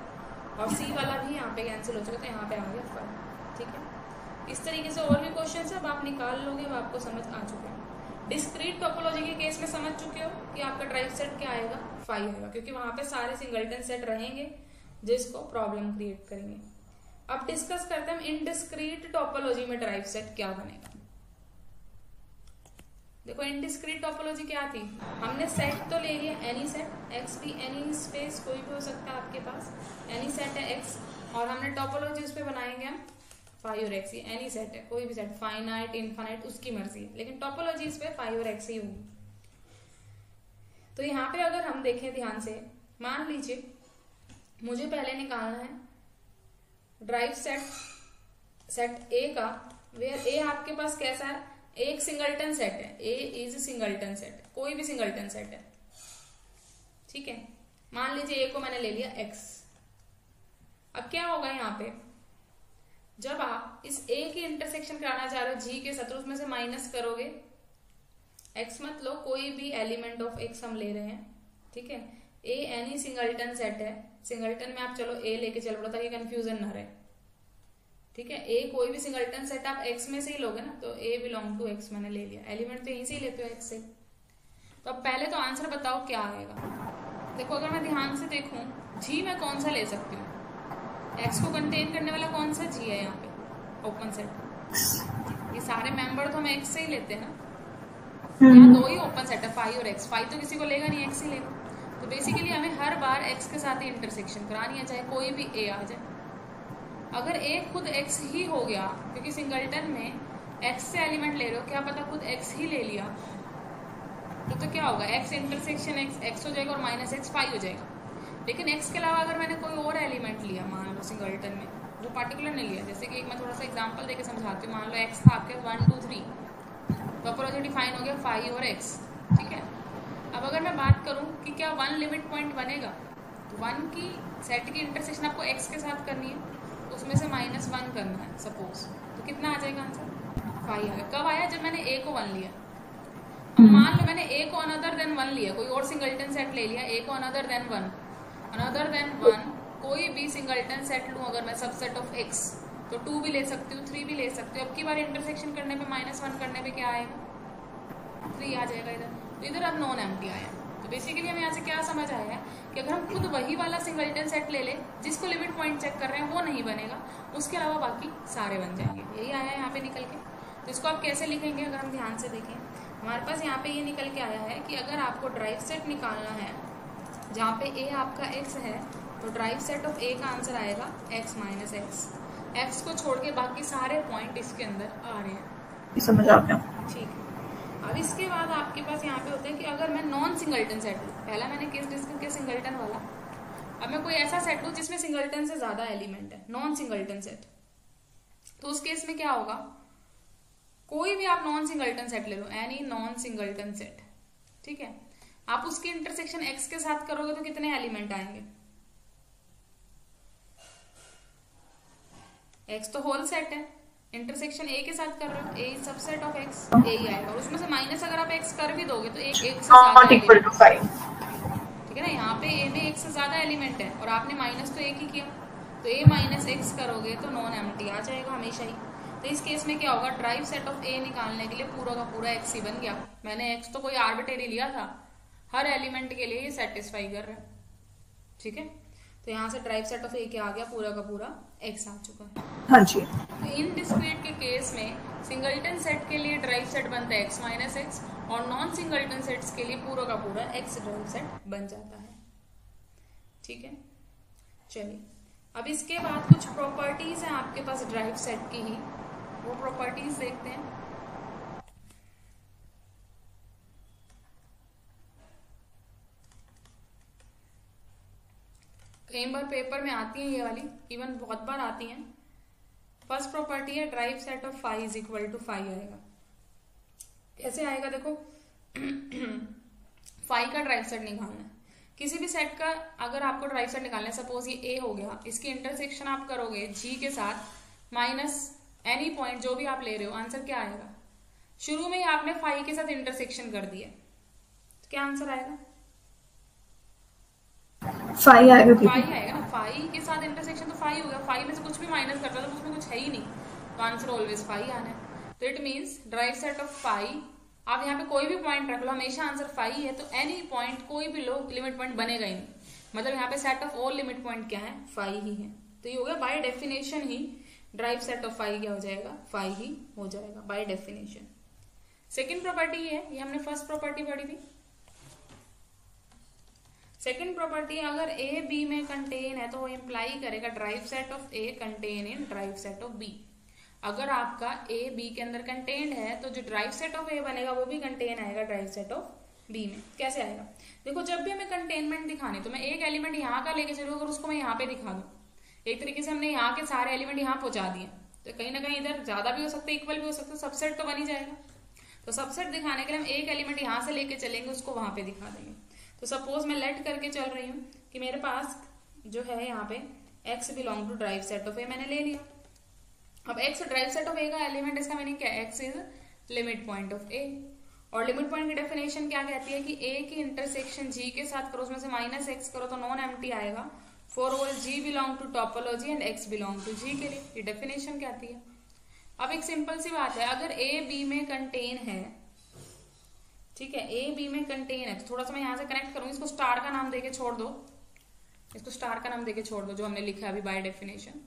Speaker 1: और सी वाला भी यहाँ पे कैंसिल हो चुका, तो यहाँ पे आ गया 5। ठीक है, इस तरीके से और भी क्वेश्चन है, अब आप निकाल लोगे, अब आपको समझ आ चुके हैं। डिस्क्रीट टोपोलॉजी के केस में समझ चुके हो कि आपका ड्राइव सेट क्या आएगा? 5 आएगा, क्योंकि वहां पे सारे सिंगलटन सेट रहेंगे जिसको प्रॉब्लम क्रिएट करेंगे। अब डिस्कस करते हैं हम इनडिस्क्रीट टोपोलॉजी में ड्राइव सेट क्या बनेगा। देखो इनडिस्क्रीट टोपोलॉजी क्या थी, हमने सेट तो ले लिया एनी सेट, एक्स भी एनी स्पेस कोई भी हो सकता है आपके पास, एनी सेट है एक्स, और हमने टोपोलॉजी उस पर बनाएंगे हम 5 और एक्स, एनी सेट है कोई भी सेट, फाइनाइट इनफाइनाइट उसकी मर्जी है, लेकिन टोपोलॉजी इस पे 5 और एक्स ही होगी। तो यहाँ पे अगर हम देखें ध्यान से, मान लीजिए मुझे पहले निकालना है ड्राइव सेट ए का, वेयर ए आपके पास कैसा है? एक सिंगलटन सेट है, ए इज सिंगलटन सेट, कोई भी सिंगलटन सेट है। ठीक है, मान लीजिए ए को मैंने ले लिया एक्स। अब क्या होगा यहाँ पे, जब आप इस ए की इंटरसेक्शन कराना चाह रहे हो जी के साथ, उसमें से माइनस करोगे, एक्स मत लो, कोई भी एलिमेंट ऑफ एक्स हम ले रहे हैं। ठीक है, ए एनी सिंगलटन सेट है, सिंगलटन में आप चलो ए लेके चल पड़ो ताकि कंफ्यूजन ना रहे। ठीक है, ए कोई भी सिंगलटन सेट आप एक्स में से ही लोगे ना, तो ए बिलोंग टू एक्स मैंने ले लिया, एलिमेंट तो यहीं से ही लेते हो एक्स से। तो अब पहले तो आंसर बताओ क्या आएगा। देखो अगर मैं ध्यान से देखूं, जी मैं कौन सा ले सकती हूँ? एक्स को कंटेन करने वाला कौन सा जी है यहाँ पे? Open set. ये सारे मेंबर तो हम एक्स से ही लेते हैं ना, यहाँ 2 ही ओपन सेट है, 5 और एक्स। 5 तो किसी को लेगा नहीं, एक्स ही लेगा। तो बेसिकली हमें हर बार एक्स के साथ ही इंटरसेक्शन करानी है, चाहे कोई भी ए आ जाए। अगर ए खुद एक्स ही हो गया, क्योंकि सिंगलटन में एक्स से एलिमेंट ले रहे हो, क्या पता खुद एक्स ही ले लिया तो क्या होगा, एक्स इंटरसेक्शन एक्स हो जाएगा और माइनस एक्स फाई हो जाएगा। लेकिन एक्स के अलावा अगर मैंने कोई और एलिमेंट लिया, मान लो सिंगलटन में वो पार्टिकुलर नहीं लिया, जैसे कि एक मैं थोड़ा सा एग्जांपल देके समझाती हूँ। मान लो एक्स था आपके 1 2 3, टोपोलॉजी डिफाइन हो गया फाई और एक्स, ठीक है। अब अगर मैं बात करूँ कि क्या 1 लिमिट पॉइंट बनेगा, तो 1 की सेट की इंटरसेक्शन आपको एक्स के साथ करनी है, तो उसमें से -1 करना है सपोज, तो कितना आ जाएगा आंसर, फाई आ गया। कब आया, जब मैंने ए को 1 लिया। अब मान लो मैंने ए को अनदर देन 1 लिया, कोई और सिंगलटन सेट ले लिया, ए को अनदर देन 1 कोई भी सिंगलटन सेट लूँ अगर मैं सबसेट ऑफ एक्स, तो 2 भी ले सकती हूँ, 3 भी ले सकती हूँ। अब की बार इंटरसेक्शन करने पे -1 करने पे क्या आएगा, 3 आ जाएगा इधर, तो इधर अब नॉन एम्प्टी आया। तो बेसिकली हमें यहाँ से क्या समझ आया है कि अगर हम खुद वही वाला सिंगलटन सेट ले ले जिसको लिमिट पॉइंट चेक कर रहे हैं वो नहीं बनेगा, उसके अलावा बाकी सारे बन जाएंगे। यही आया है यहाँ पे निकल के। तो इसको आप कैसे लिखेंगे, अगर हम ध्यान से देखें, हमारे पास यहाँ पे ये निकल के आया है कि अगर आपको ड्राइव सेट निकालना है जहाँ पे ए आपका एक्स है, तो ड्राइव सेट ऑफ ए का आंसर आएगा एक्स माइनस एक्स। एक्स को छोड़ के बाकी सारे पॉइंट इसके अंदर आ रहे हैं,
Speaker 2: समझ आ गया।
Speaker 1: ठीक है। अब इसके बाद आपके पास यहाँ पे होता है कि अगर मैं नॉन सिंगलटन सेट लूँ, पहला मैंने केस डिस्कस किया सिंगलटन वाला, अब मैं कोई ऐसा सेट लूँ जिसमें सिंगलटन से ज्यादा एलिमेंट है, नॉन सिंगलटन सेट, तो उस केस में क्या होगा, कोई भी आप नॉन सिंगलटन सेट ले लो, एनी नॉन सिंगलटन सेट, ठीक है, आप उसकी इंटरसेक्शन एक्स के साथ करोगे तो कितने एलिमेंट आएंगे, एक्स तो होल सेट है, इंटरसेक्शन ए के साथ कर रहे हो, ए सबसेट ऑफ एक्स, ए ही आएगा, और उसमें से माइनस अगर आप एक्स कर भी दोगे तो एक से ज्यादा एलिमेंट, ठीक है ना। यहाँ पे ए में एक से ज्यादा एलिमेंट है और आपने माइनस तो एक ही किया, तो ए माइनस एक्स करोगे तो नॉन एम्प्टी आ जाएगा हमेशा ही। तो इस केस में क्या होगा, ड्राइव सेट ऑफ ए निकालने के लिए पूरा का पूरा एक्स ही बन गया। मैंने एक्स तो कोई आर्बिट्रेरी लिया था, हर एलिमेंट के लिए ये सेटिस्फाई कर रहा है, ठीक है। तो यहाँ से ड्राइव सेट ऑफ ए क्या आ गया, पूरा का पूरा एक्स आ चुका है।
Speaker 2: हाँ जी।
Speaker 1: तो इन डिस्क्रीट के केस में सिंगलटन सेट के लिए ड्राइव सेट बनता है एक्स माइनस एक्स, और नॉन सिंगलटन सेट्स के लिए पूरा का पूरा एक्स ड्राइव सेट बन जाता है, ठीक है। चलिए अब इसके बाद कुछ प्रॉपर्टीज हैं आपके पास ड्राइव सेट की ही, वो प्रॉपर्टीज देखते हैं। कई बार पेपर में आती है ये वाली, इवन बहुत बार आती हैं। फर्स्ट प्रॉपर्टी है derived set of phi is equal to phi आएगा। कैसे आएगा देखो, फाई का ड्राइव सेट निकालना है, किसी भी सेट का अगर आपको ड्राइव सेट निकालना है, सपोज ये ए हो गया, इसकी इंटरसेक्शन आप करोगे जी के साथ माइनस एनी पॉइंट जो भी आप ले रहे हो, आंसर क्या आएगा, शुरू में ही आपने फाई के साथ इंटरसेक्शन कर दिया, तो क्या आंसर आएगा,
Speaker 2: फाई आएगा,
Speaker 1: फाई आएगा ना, फाई के साथ इंटरसेक्शन तो फाई हो गया, फाई में से कुछ भी माइनस करता तो उसमें कुछ है ही नहीं, तो आंसर ऑलवेज फाई आना है। तो it means derived set of phi, आप यहाँ पे कोई भी पॉइंट रख लो, हमेशा आंसर फाई है, तो एनी पॉइंट कोई भी लो लिमिट पॉइंट बनेगा ही नहीं, मतलब यहाँ पे set of all limit point क्या है, फाई ही है। तो ये हो गया बाय डेफिनेशन ही ड्राइव सेट ऑफ फाई क्या हो जाएगा, फाई ही हो जाएगा बाय डेफिनेशन। सेकेंड प्रॉपर्टी है, ये हमने फर्स्ट प्रॉपर्टी पढ़ी थी। सेकेंड प्रॉपर्टी, अगर ए बी में कंटेन है तो वो इंप्लाई करेगा derived set of A contain in derived set of B. अगर आपका ए बी के अंदर कंटेन्ड है तो जो ड्राइव सेट ऑफ ए बनेगा वो भी कंटेन आएगा ड्राइव सेट ऑफ बी में। कैसे आएगा देखो, जब भी हमें कंटेनमेंट दिखानी तो मैं एक एलिमेंट यहाँ का लेके चलूँ, अगर उसको मैं यहाँ पे दिखा दूँ, एक तरीके से हमने यहाँ के सारे एलिमेंट यहाँ पहुंचा दिए, तो कहीं ना कहीं इधर ज्यादा भी हो सकता है, इक्वल भी हो सकता है, सबसेट तो बन ही जाएगा। तो सबसेट दिखाने के लिए हम एक एलिमेंट यहाँ से लेके चलेंगे, उसको वहां पे दिखा देंगे। तो सपोज मैं लेट करके चल रही हूँ कि मेरे पास जो है यहाँ पे x belong to derived set of A मैंने ले लिया। अब x derived set of A का एलिमेंट, इसका मीनिंग क्या है, x is limit point of A, और लिमिट पॉइंट की डेफिनेशन क्या कहती है कि a की इंटरसेक्शन g के साथ करो, उसमें से माइनस x करो तो नॉन एम्प्टी आएगा, for all g belong to topology and x belong to g के लिए, ये डेफिनेशन कहती है। अब एक सिंपल सी बात है, अगर a b में कंटेन है, ठीक है, ए बी में कंटेन है, तो थोड़ा सा मैं यहाँ से कनेक्ट करूंगी, इसको स्टार का नाम देके छोड़ दो, इसको स्टार का नाम देके छोड़ दो जो हमने लिखा है अभी बाय डेफिनेशन।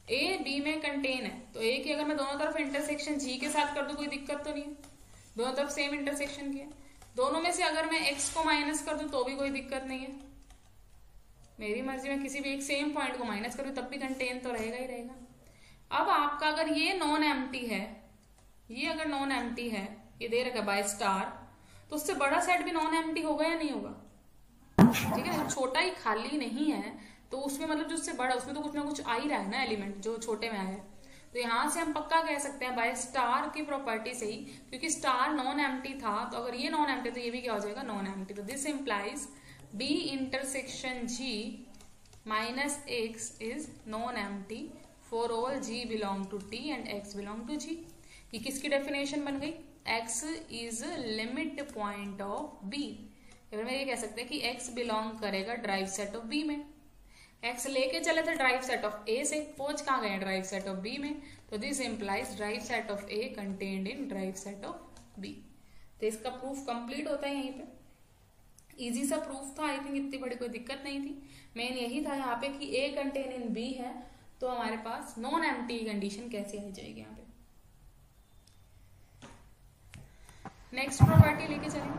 Speaker 1: ए बी में कंटेन है तो ए की अगर मैं दोनों तरफ इंटरसेक्शन जी के साथ कर दूं कोई दिक्कत तो नहीं है, दोनों तरफ सेम इंटरसेक्शन की है। दोनों में से अगर मैं एक्स को माइनस कर दूं तो भी कोई दिक्कत नहीं है, मेरी मर्जी में किसी भी एक सेम पॉइंट को माइनस करूं तब भी कंटेन तो रहेगा ही रहेगा। अब आपका अगर ये नॉन एम्प्टी है, ये अगर नॉन एम्प्टी है, ये दे रखा है बाय स्टार, तो उससे बड़ा सेट भी नॉन एम्प्टी होगा या नहीं होगा? ठीक है, छोटा ही खाली नहीं है तो उसमें मतलब जो उससे बड़ा, उसमें तो कुछ ना कुछ आ ही रहा है ना एलिमेंट जो छोटे में आया है। तो यहां से हम पक्का कह सकते हैं बाय स्टार की प्रॉपर्टी से ही, क्योंकि स्टार नॉन एम्प्टी था, तो अगर ये नॉन एम्प्टी तो ये भी क्या हो जाएगा? Non empty. तो this implies B intersection G minus x is non empty for all G belong to T and x belong to G. ये किसकी डेफिनेशन बन गई? X is limit point of B. फिर मैं ये कह सकते हैं कि एक्स बिलोंग करेगा ड्राइव सेट ऑफ बी में। एक्स लेके चले थे ड्राइव सेट ऑफ ए से, पहुंच कहाँ गए? ड्राइव सेट ऑफ बी में। तो this implies derived set of A contained in derived set of B. तो इसका प्रूफ कंप्लीट होता है यहीं पे। इजी सा प्रूफ था, आई थिंक इतनी बड़ी कोई दिक्कत नहीं थी। मेन यही था यहाँ पे कि ए कंटेन इन बी है, तो हमारे पास नॉन एम्प्टी कंडीशन कैसे आ जाएगी यहाँ पे। नेक्स्ट प्रॉपर्टी लेके चलेंगे।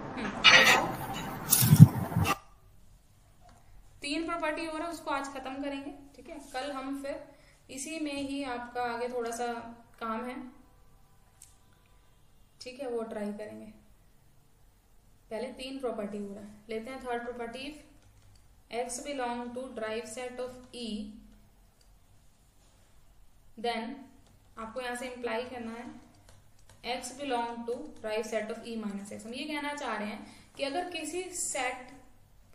Speaker 1: 3 प्रॉपर्टी और है, उसको आज खत्म करेंगे। ठीक है, कल हम फिर इसी में ही आपका आगे थोड़ा सा काम है, ठीक है, वो ट्राई करेंगे। पहले 3 प्रॉपर्टी हो रहा है, लेते हैं third property. If x belong to derived set of E, then आपको यहां से इंप्लाई करना है x belong to derived set of E minus x. हम ये कहना चाह रहे हैं कि अगर किसी सेट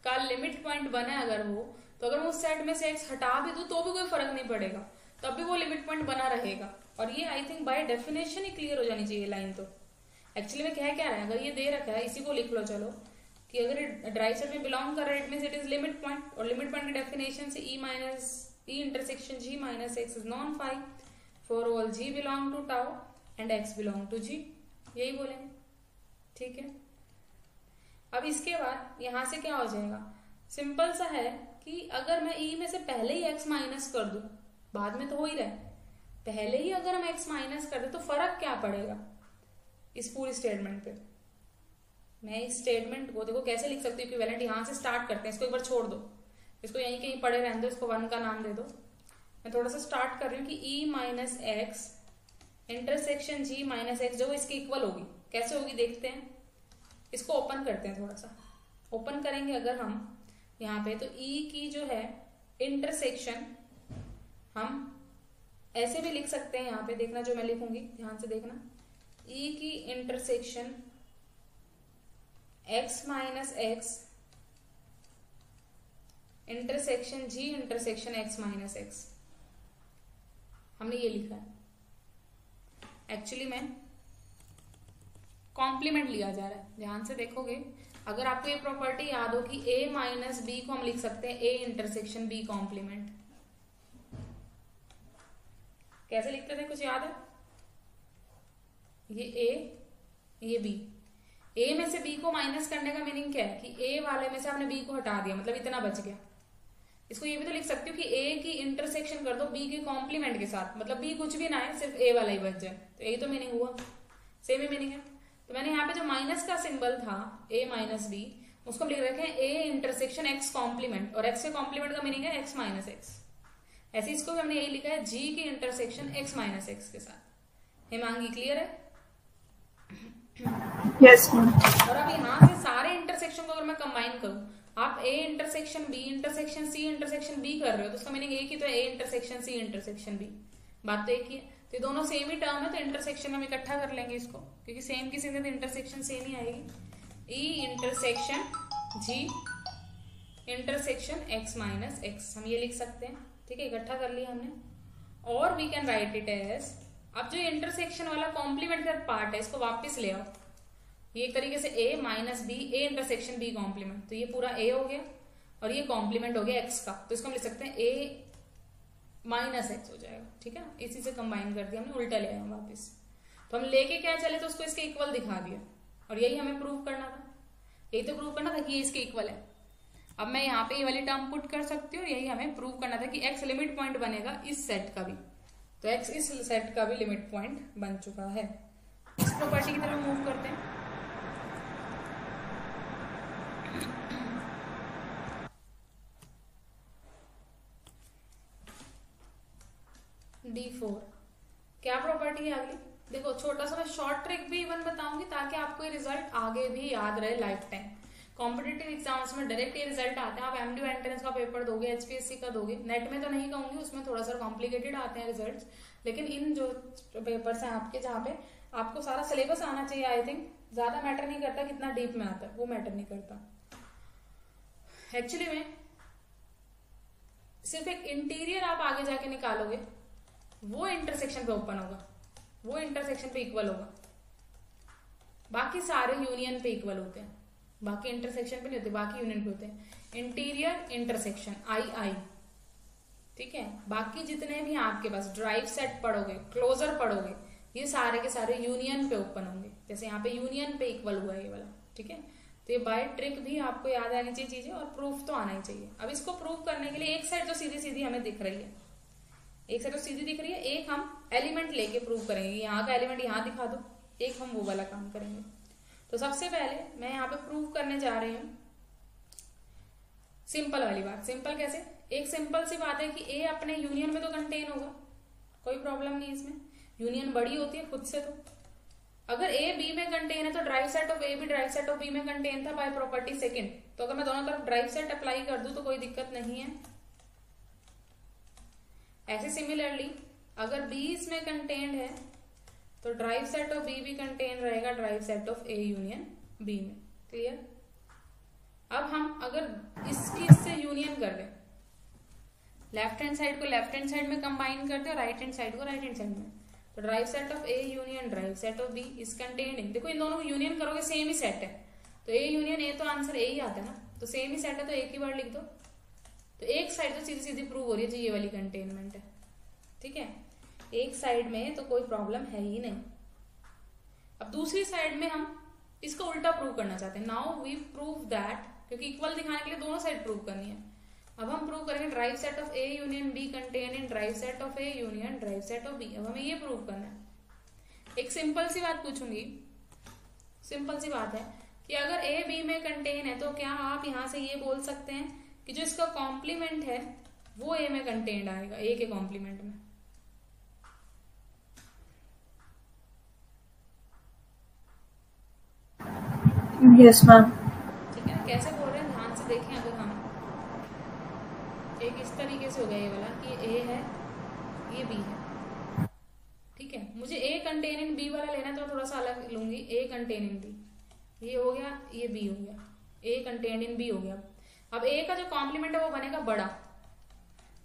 Speaker 1: का लिमिट पॉइंट बने अगर वो, तो अगर वो सेट में से एक्स हटा भी दूं तो भी कोई फर्क नहीं पड़ेगा, तब भी वो लिमिट पॉइंट बना रहेगा। और ये I think by definition he clear हो जानी चाहिए लाइन। तो एक्चुअली में कह क्या रहे हैं, अगर ये दे रखा है, इसी को लिख लो चलो, कि अगर ड्राइव सेट में बिलोंग कर रहा है, it means it is limit point, और लिमिट पॉइंट की डेफिनेशन से E minus E intersection G minus x is non phi for all G belong to tau and x belong to G, यही बोलेंगे। ठीक है, अब इसके बाद यहां से क्या हो जाएगा? सिंपल सा है कि अगर मैं ई में से पहले ही एक्स माइनस कर दूं, बाद में तो हो ही रहा है, पहले ही अगर हम एक्स माइनस कर दे तो फर्क क्या पड़ेगा इस पूरी स्टेटमेंट पे? मैं इस स्टेटमेंट को देखो कैसे लिख सकती हूँ, इक्विवेलेंट यहां से स्टार्ट करते हैं, इसको एक बार छोड़ दो, इसको यहीं कहीं पड़े रहने दो, इसको 1 का नाम दे दो। मैं थोड़ा सा स्टार्ट कर रही हूँ कि ई minus x intersection G minus x जो इसकी इक्वल होगी, कैसे होगी देखते हैं। इसको ओपन करते हैं, थोड़ा सा ओपन करेंगे अगर हम यहाँ पे, तो ई की जो है इंटरसेक्शन हम ऐसे भी लिख सकते हैं, यहाँ पे देखना जो मैं लिखूंगी ध्यान से देखना, ई की intersection x minus x intersection जी इंटरसेक्शन एक्स माइनस एक्स, हमने ये लिखा है। एक्चुअली में कॉम्प्लीमेंट लिया जा रहा है, ध्यान से देखोगे। अगर आपको ये प्रॉपर्टी याद हो कि a माइनस बी को हम लिख सकते हैं a इंटरसेक्शन b कॉम्प्लीमेंट, कैसे लिखते थे कुछ याद है? ये a ये b, a में से b को माइनस करने का मीनिंग क्या है कि a वाले में से आपने b को हटा दिया, मतलब इतना बच गया। इसको ये भी तो लिख सकती हूँ कि a की इंटरसेक्शन कर दो b के कॉम्प्लीमेंट के साथ, मतलब b कुछ भी ना है, सिर्फ a वाला ही बच जाए, तो यही तो मीनिंग हुआ, सेम ही मीनिंग है। तो मैंने यहाँ पे जो माइनस का सिंबल था a माइनस बी, उसको हम लिख रखे हैं a इंटरसेक्शन x कॉम्प्लीमेंट, और x के कॉम्प्लीमेंट का मीनिंग है x माइनस एक्स। ऐसे इसको भी हमने यही लिखा है g की इंटरसेक्शन x माइनस एक्स के साथ। हेमांगी क्लियर है?
Speaker 2: Yes ma'am.
Speaker 1: और अब यहाँ से सारे इंटरसेक्शन को अगर मैं कंबाइन करूं, आप a intersection b intersection c intersection b कर रहे हो, तो उसका मीनिंग एक ही तो है, a intersection c intersection b, बात तो एक ही है। तो दोनों सेम ही टर्म है, तो इंटरसेक्शन हम इकट्ठा कर लेंगे इसको, क्योंकि सेम की सेम इंटरसेक्शन सेम ही आएगी। ई इंटरसेक्शन जी इंटरसेक्शन एक्स माइनस एक्स, हम ये लिख सकते हैं। ठीक है, इकट्ठा कर लिया हमने। और we can write it as, अब जो इंटरसेक्शन वाला कॉम्प्लीमेंट का पार्ट है इसको वापस ले आओ, ये एक तरीके से a minus B A intersection b complement, तो ये पूरा a हो गया और ये कॉम्प्लीमेंट हो गया x का, तो इसको हम लिख सकते हैं a माइनस एक्स हो जाएगा। ठीक है ना, इसी से कंबाइन कर दिया हमने, उल्टा ले आए वापस। तो हम लेके क्या चले, तो उसको इसके इक्वल दिखा दिया, और यही हमें प्रूव करना था, यही तो प्रूव करना था कि ये इसके इक्वल है। अब मैं यहाँ पे ये वाली टर्म पुट कर सकती हूँ, यही हमें प्रूव करना था कि x लिमिट पॉइंट बनेगा इस सेट का भी, तो x इस सेट का भी लिमिट पॉइंट बन चुका है। इस प्रॉपर्टी की तरफ मूव करते हैं। D4 क्या प्रॉपर्टी है अगली? देखो छोटा सा मैं शॉर्ट ट्रिक भी इवन बताऊंगी ताकि आपको ये रिजल्ट आगे भी याद रहे लाइफ टाइम। कॉम्पिटेटिव एग्जाम्स में डायरेक्ट ये रिजल्ट आते हैं, आप एमडीयू एंट्रेंस का पेपर दोगे, एचपीएससी का दोगे, नेट में तो नहीं कहूंगी, उसमें थोड़ा सा कॉम्प्लिकेटेड आते हैं रिजल्ट्स, लेकिन इन जो पेपर्स हैं आपके जहाँ पे आपको सारा सिलेबस आना चाहिए, आई थिंक ज्यादा मैटर नहीं करता कितना डीप में आता है, वो मैटर नहीं करता एक्चुअली में। सिर्फ एक इंटीरियर आप आगे जाके निकालोगे, वो इंटरसेक्शन पे ओपन होगा, वो इंटरसेक्शन पे इक्वल होगा, बाकी सारे यूनियन पे इक्वल होते हैं, बाकी इंटरसेक्शन पे नहीं होते, बाकी यूनियन पे होते हैं। इंटीरियर इंटरसेक्शन आई, ठीक है। बाकी जितने भी आपके पास ड्राइव सेट पढ़ोगे, क्लोजर पढ़ोगे, ये सारे के सारे यूनियन पे ओपन होंगे। जैसे यहाँ पे यूनियन पे इक्वल हुआ है ये वाला, ठीक है। तो ये बाय ट्रिक भी आपको याद आनी चाहिए चीजें, और प्रूफ तो आना ही चाहिए। अब इसको प्रूव करने के लिए एक साइड तो सीधी सीधी हमें दिख रही है, एक साइड तो सीधी दिख रही है, एक हम एलिमेंट लेके प्रूव करेंगे। यहाँ का एलिमेंट यहाँ दिखा दो, एक हम वो वाला काम करेंगे। तो सबसे पहले मैं यहाँ पे प्रूव करने जा रही हूँ सिंपल वाली बात। सिंपल कैसे? एक सिंपल सी बात है कि ए अपने यूनियन में तो कंटेन होगा, कोई प्रॉब्लम नहीं इसमें, यूनियन बड़ी होती है खुद से। तो अगर ए बी में कंटेन है तो ड्राइव सेट ऑफ ए भी ड्राइव सेट ऑफ बी में कंटेन था बाय प्रॉपर्टी सेकंड। तो अगर मैं दोनों तरफ ड्राइव सेट अप्लाई कर दूं तो कोई दिक्कत नहीं है। ऐसे सिमिलरली अगर बी इसमें कंटेन्ड है तो ड्राइव सेट ऑफ बी भी कंटेन रहेगा derived set of A union B में। क्लियर? अब हम अगर इसकी इससे यूनियन कर दें, लेफ्ट हैंड साइड को लेफ्ट हैंड साइड में कंबाइन कर दे और राइट हैंड साइड को राइट हैंड साइड में, तो derived set of A union derived set of B is contained in. देखो इन दोनों को यूनियन करोगे सेम ही सेट है, तो ए यूनियन ए तो आंसर ए ही आता है ना, तो सेम ही सेट है तो एक ही बार लिख दो। तो एक साइड तो सीधी सीधी प्रूव हो रही है जी, ये वाली कंटेनमेंट है, ठीक है। एक साइड में तो कोई प्रॉब्लम है ही नहीं। अब दूसरी साइड में हम इसका उल्टा प्रूव करना चाहते हैं। नाउ वी प्रूव दैट, क्योंकि इक्वल दिखाने के लिए दोनों साइड प्रूव करनी है। अब हम प्रूव करेंगे derived set of A union B contain in derived set of A union derived set of B. अब हमें ये प्रूव करना है। एक सिंपल सी बात पूछूंगी, सिंपल सी बात है कि अगर ए बी में कंटेन है तो क्या आप यहां से ये बोल सकते हैं कि जो इसका कॉम्प्लीमेंट है वो ए में कंटेन्ड आएगा, ए के कॉम्प्लीमेंट में।
Speaker 2: Yes ma'am.
Speaker 1: ठीक है, कैसे बोल रहे हैं ध्यान से देखें। अगर हम एक इस तरीके से हो गया ये वाला कि ए है ये बी है, ठीक है। मुझे ए कंटेन इन बी वाला लेना है तो थोड़ा सा अलग लूंगी, ए कंटेन इन बी, ये हो गया, ये बी हो गया, ए कंटेन इन बी हो गया। अब ए का जो कॉम्प्लीमेंट है वो बनेगा बड़ा,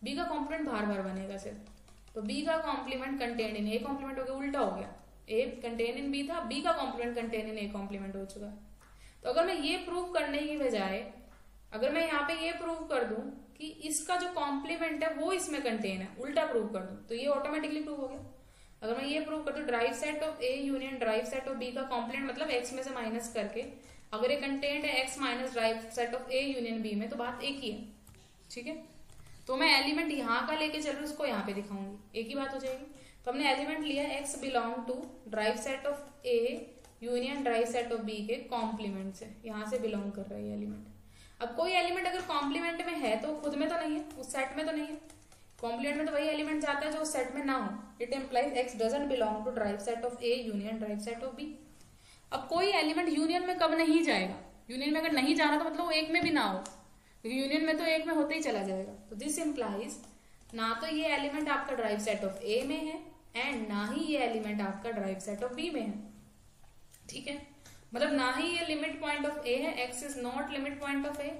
Speaker 1: बी का कॉम्प्लीमेंट बार बार बनेगा सिर्फ। तो बी का complement contain in A complement हो गया, उल्टा हो गया, ए कंटेन इन बी था, बी का complement contain in A complement हो चुका। तो अगर मैं ये प्रूव करने की बजाय अगर मैं यहाँ पे ये प्रूव कर दूं कि इसका जो कॉम्प्लीमेंट है वो इसमें कंटेन है, उल्टा प्रूव कर दूं, तो ये ऑटोमेटिकली प्रूव हो गया। अगर मैं ये प्रूव कर दूं derived set of A union derived set of B का कॉम्प्लीमेंट मतलब एक्स में से माइनस करके, अगर ये कंटेंट है x minus derived set of A union B में, तो बात एक ही है, ठीक है। तो मैं एलिमेंट यहाँ का लेके चल रही हूँ, उसको यहाँ पे दिखाऊंगी, एक ही बात हो जाएगी। तो हमने एलिमेंट लिया x belong to derived set of A union derived set of B के कॉम्प्लीमेंट से, यहाँ से बिलोंग कर रहा है एलिमेंट। अब कोई एलिमेंट अगर कॉम्प्लीमेंट में है तो खुद में तो नहीं है, उस सेट में तो नहीं है, कॉम्प्लीमेंट में तो वही एलिमेंट जाता है जो उस सेट में ना हो। It implies x doesn't belong to derived set of A union derived set of B. अब कोई एलिमेंट यूनियन में कब नहीं जाएगा, यूनियन में अगर नहीं जाना तो मतलब वो एक में भी ना हो, क्योंकि यूनियन में तो एक में होते ही चला जाएगा। तो दिस इम्प्लाइज ना तो ये एलिमेंट आपका ड्राइव सेट ऑफ ए में है एंड ना ही ये एलिमेंट आपका ड्राइव सेट ऑफ बी में है, ठीक है। मतलब ना ही ये लिमिट पॉइंट ऑफ ए है, X is not limit point of A,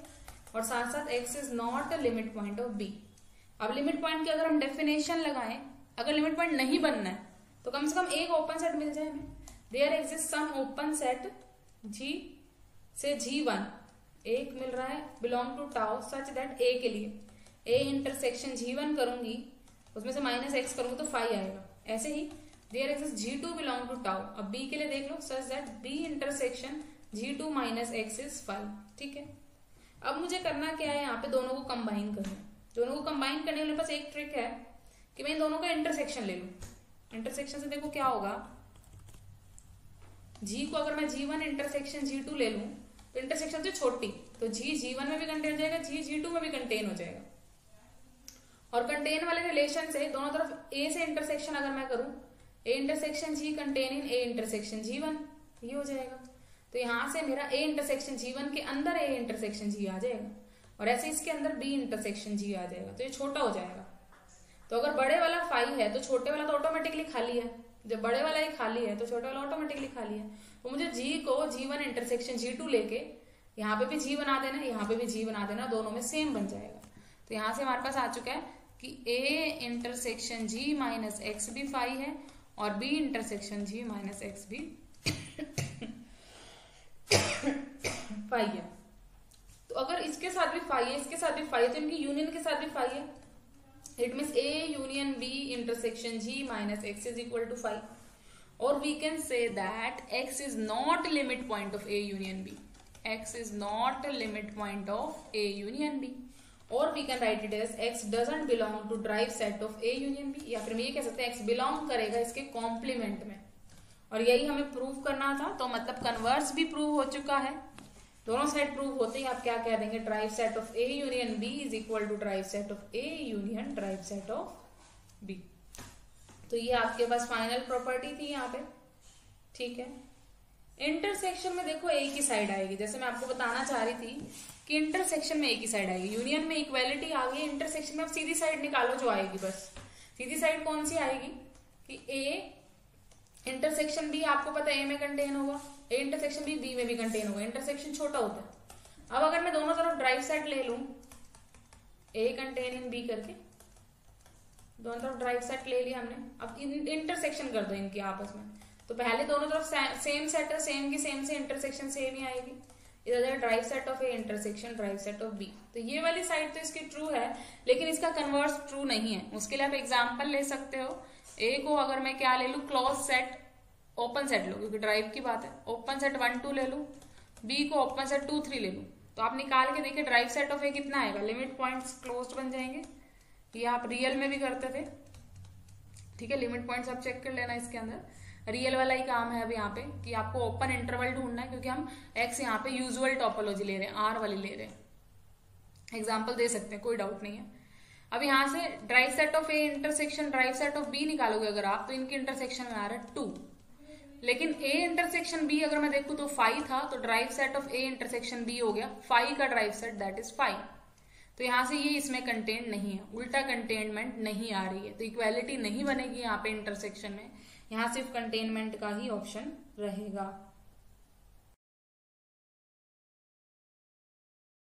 Speaker 1: और साथ साथ X is not limit point of B. अब लिमिट पॉइंट की अगर हम डेफिनेशन लगाएं, अगर लिमिट पॉइंट नहीं बनना है तो कम से कम एक ओपन सेट मिल जाए हमें। There exist some open set G से G1 एक मिल रहा है belong to tau such that A के लिए ए इंटरसेक्शन G1 करूंगी उसमें से माइनस एक्स करूंगी तो 5 आएगा। ऐसे ही there exist G2 belong to tau, अब बी के लिए देख लो such that B intersection G2 minus x is 5, ठीक है। अब मुझे करना क्या है, यहाँ पे दोनों को कंबाइन करना है। दोनों को कंबाइन करने के लिए बस एक ट्रिक है कि मैं इन दोनों का इंटरसेक्शन ले लूं। इंटरसेक्शन से देखो क्या होगा, जी को अगर मैं G1 इंटरसेक्शन G2 ले लूं तो इंटरसेक्शन से छोटी तो जी G1 में भी कंटेन हो जाएगा, जी G2 में भी कंटेन हो जाएगा। और कंटेन वाले रिलेशन से दोनों तरफ ए से इंटरसेक्शन अगर मैं करूं A intersection G contain in A intersection G1, ये हो जाएगा। तो यहां से मेरा ए इंटरसेक्शन G1 के अंदर ए इंटरसेक्शन G आ जाएगा, और ऐसे इसके अंदर बी इंटरसेक्शन G आ जाएगा, तो ये छोटा हो जाएगा। तो अगर बड़े वाला 5 है तो छोटे वाला तो ऑटोमेटिकली खाली है, जब बड़े वाला ही खाली है तो छोटे वाला ऑटोमेटिकली खाली है। तो मुझे G को G1 इंटरसेक्शन G2 लेके यहाँ पे भी G बना देना, यहाँ पे भी G बना देना, दोनों में सेम बन जाएगा। तो यहाँ से हमारे पास आ चुका है कि A intersection G minus x भी 5 है और B intersection G minus x भी 5 है। तो अगर इसके साथ भी 5 है, इसके साथ भी 5 है, तो इनकी यूनियन के साथ भी 5 है। It means A union B intersection G minus x is equal to 5, और we can say that X is not limit point of A union B. X is not a limit point of A union B, or we can write it as X doesn't belong to drive set of A union B, या फिर हम ये कह सकते हैं X belong करेगा इसके complement में, और यही हमें प्रूव करना था। तो मतलब कन्वर्स भी प्रूव हो चुका है, दोनों साइड प्रूव होते ही आप क्या कह देंगे, derived set of A union B is equal to derived set of A union derived set of B। तो ये आपके पास फाइनल प्रॉपर्टी थी यहाँ पे, ठीक है। इंटरसेक्शन में देखो एक ही साइड आएगी, जैसे मैं आपको बताना चाह रही थी कि इंटरसेक्शन में एक ही साइड आएगी, यूनियन में इक्वालिटी आ गई, इंटरसेक्शन में आप सीधी साइड निकालो जो आएगी, बस सीधी साइड कौन सी आएगी कि A इंटरसेक्शन B आपको पता है A में कंटेन होगा, A इंटरसेक्शन B में भी कंटेन होगा, इंटरसेक्शन छोटा होता है। अब अगर मैं दोनों तरफ ड्राइव सेट ले लूं A कंटेन इन B करके, दोनों तरफ ड्राइव सेट ले लिया हमने, अब इंटरसेक्शन कर दो इनकी आपस में, तो पहले दोनों तरफ सेम सेट है, सेम की सेम से इंटरसेक्शन सेम ही आएगी, इधर derived set of A intersection derived set of B. तो ये वाली साइड तो इसकी ट्रू है, लेकिन इसका कन्वर्स ट्रू नहीं है। उसके लिए आप एग्जांपल ले सकते हो, ए को अगर मैं क्या ले लू, क्लोज सेट ओपन सेट लो, क्योंकि ड्राइव की बात है, ओपन सेट 1 2 ले लू, बी को ओपन सेट 2 3 ले लू, तो आप निकाल के देखिए ड्राइव सेट ऑफ ए कितना आएगा, लिमिट पॉइंट्स क्लोज्ड बन जाएंगे। ये आप रियल में भी करते थे, ठीक है, लिमिट पॉइंट्स आप चेक कर लेना, इसके अंदर रियल वाला ही काम है अब यहाँ पे कि आपको ओपन इंटरवल ढूंढना है, क्योंकि हम एक्स यहाँ पे यूजुअल टोपोलॉजी ले रहे हैं, आर वाली ले रहे हैं, एग्जाम्पल दे सकते हैं, कोई डाउट नहीं है। अब यहाँ से derived set of A intersection derived set of B निकालोगे अगर आप, तो इनके इंटरसेक्शन में आ रहा है 2, लेकिन ए इंटरसेक्शन बी अगर मैं देखूं तो 5 था, तो derived set of A intersection B हो गया 5 का ड्राइव सेट, दैट इज 5। तो यहां से ये इसमें कंटेंट नहीं है, उल्टा कंटेनमेंट नहीं आ रही है, तो इक्वालिटी नहीं बनेगी यहाँ पे इंटरसेक्शन में, यहाँ सिर्फ कंटेनमेंट का ही ऑप्शन रहेगा।